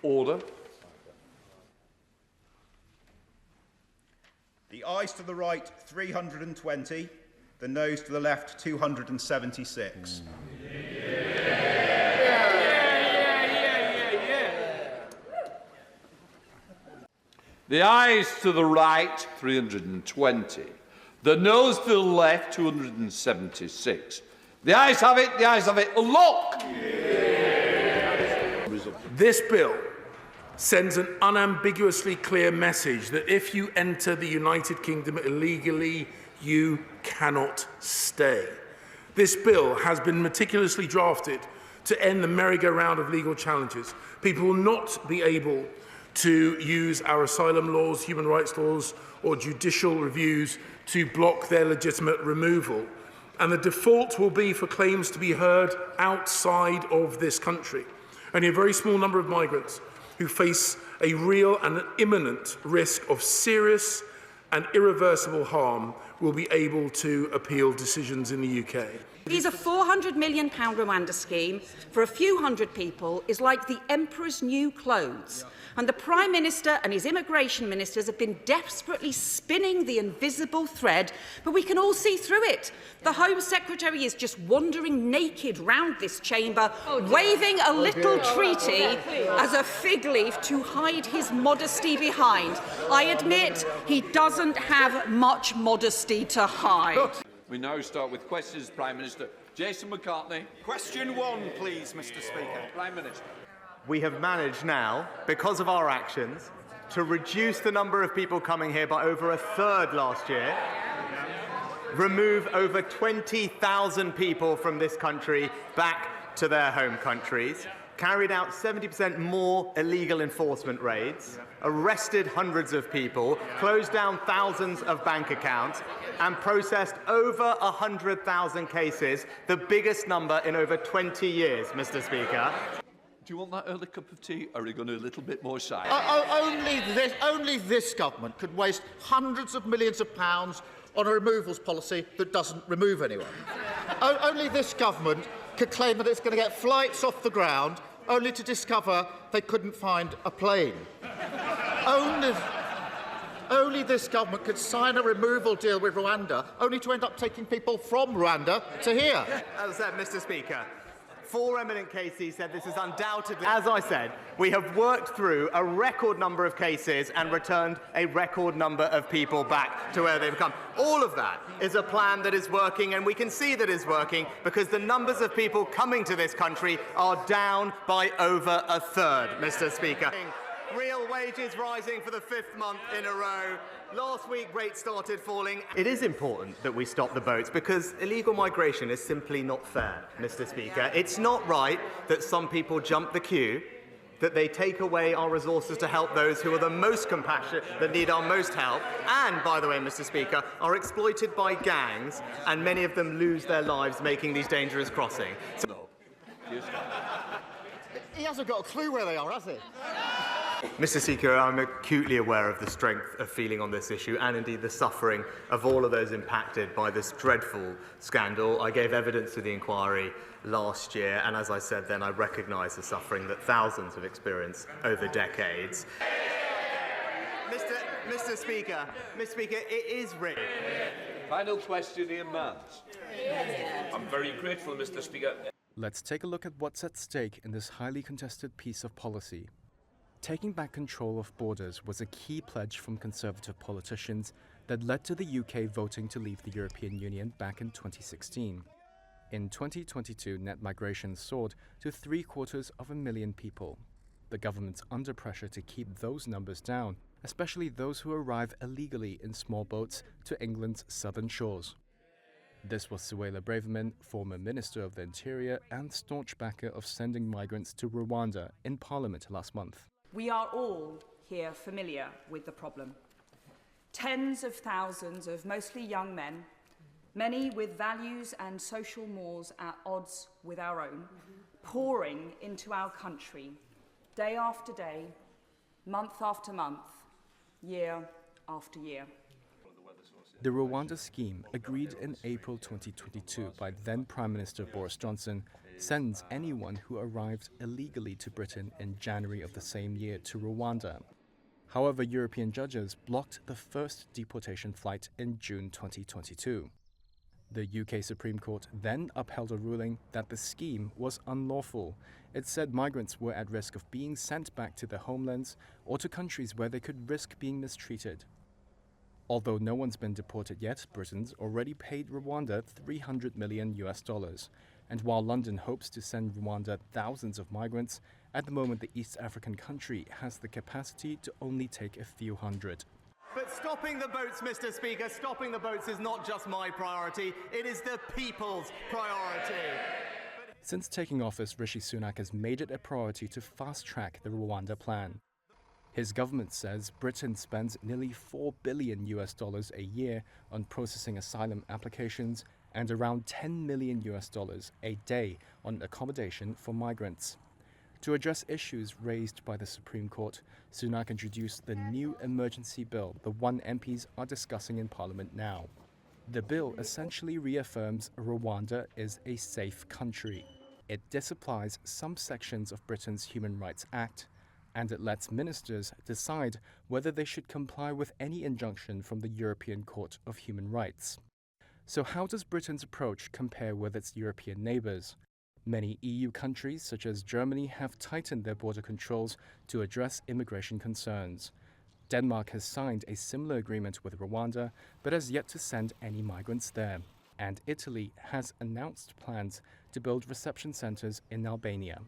Order. The ayes to the right, 320. The noes to the left, 276. The ayes to the right, 320. The noes to the left, 276. The ayes have it, the ayes have it. Look! This bill sends an unambiguously clear message that if you enter the United Kingdom illegally, you cannot stay. This bill has been meticulously drafted to end the merry-go-round of legal challenges. People will not be able to use our asylum laws, human rights laws, or judicial reviews to block their legitimate removal. And the default will be for claims to be heard outside of this country. Only a very small number of migrants who face a real and imminent risk of serious and irreversible harm will be able to appeal decisions in the UK. Is a £400 million Rwanda scheme for a few hundred people is like the Emperor's new clothes. And the Prime Minister and his immigration ministers have been desperately spinning the invisible thread, but we can all see through it. The Home Secretary is just wandering naked round this chamber, waving a little treaty as a fig leaf to hide his modesty behind. I admit he doesn't have much modesty to hide. We now start with questions. Prime Minister Jason McCartney. Question 1, please, Mr. Speaker. Prime Minister. We have managed now, because of our actions, to reduce the number of people coming here by over a third last year, remove over 20,000 people from this country back to their home countries, carried out 70% more illegal enforcement raids, arrested hundreds of people, closed down thousands of bank accounts, and processed over 100,000 cases, the biggest number in over 20 years, Mr. Speaker. Do you want that early cup of tea, or are you going to a little bit more shy? Only this government could waste hundreds of millions of pounds on a removals policy that doesn't remove anyone. Only this government could claim that it's going to get flights off the ground, only to discover they couldn't find a plane. Only this government could sign a removal deal with Rwanda, only to end up taking people from Rwanda to here. As I said, Mr. Speaker, 4 eminent cases said this is undoubtedly. As I said, we have worked through a record number of cases and returned a record number of people back to where they've come. All of that is a plan that is working, and we can see that it's working because the numbers of people coming to this country are down by over a third, Mr. Speaker. Real wages rising for the 5th month in a row. Last week, rates started falling. It is important that we stop the boats because illegal migration is simply not fair, Mr. Speaker. It's not right that some people jump the queue, that they take away our resources to help those who are the most compassionate, that need our most help, and, by the way, Mr. Speaker, are exploited by gangs, and many of them lose their lives making these dangerous crossings. He hasn't got a clue where they are, has he? Mr. Speaker, I'm acutely aware of the strength of feeling on this issue and indeed the suffering of all of those impacted by this dreadful scandal. I gave evidence to the inquiry last year, and as I said then, I recognise the suffering that thousands have experienced over decades. Mr. Speaker, it is written. Final question, Ian Mans. I'm very grateful, Mr. Speaker. Let's take a look at what's at stake in this highly contested piece of policy. Taking back control of borders was a key pledge from Conservative politicians that led to the UK voting to leave the European Union back in 2016. In 2022, net migration soared to 750,000 people. The government's under pressure to keep those numbers down, especially those who arrive illegally in small boats to England's southern shores. This was Suella Braverman, former Minister of the Interior and staunch backer of sending migrants to Rwanda in Parliament last month. We are all here familiar with the problem. Tens of thousands of mostly young men, many with values and social mores at odds with our own, pouring into our country day after day, month after month, year after year. The Rwanda scheme, agreed in April 2022 by then Prime Minister Boris Johnson, sends anyone who arrived illegally to Britain in January of the same year to Rwanda. However, European judges blocked the first deportation flight in June 2022. The UK Supreme Court then upheld a ruling that the scheme was unlawful. It said migrants were at risk of being sent back to their homelands or to countries where they could risk being mistreated. Although no one's been deported yet, Britain's already paid Rwanda $300 million. And while London hopes to send Rwanda thousands of migrants, at the moment the East African country has the capacity to only take a few hundred. But stopping the boats, Mr. Speaker, stopping the boats is not just my priority, it is the people's priority. Since taking office, Rishi Sunak has made it a priority to fast-track the Rwanda plan. His government says Britain spends nearly $4 billion a year on processing asylum applications and around $10 million a day on accommodation for migrants. To address issues raised by the Supreme Court, Sunak introduced the new emergency bill, the one MPs are discussing in Parliament now. The bill essentially reaffirms Rwanda is a safe country. It disapplies some sections of Britain's Human Rights Act, and it lets ministers decide whether they should comply with any injunction from the European Court of Human Rights. So how does Britain's approach compare with its European neighbours? Many EU countries, such as Germany, have tightened their border controls to address immigration concerns. Denmark has signed a similar agreement with Rwanda, but has yet to send any migrants there. And Italy has announced plans to build reception centres in Albania.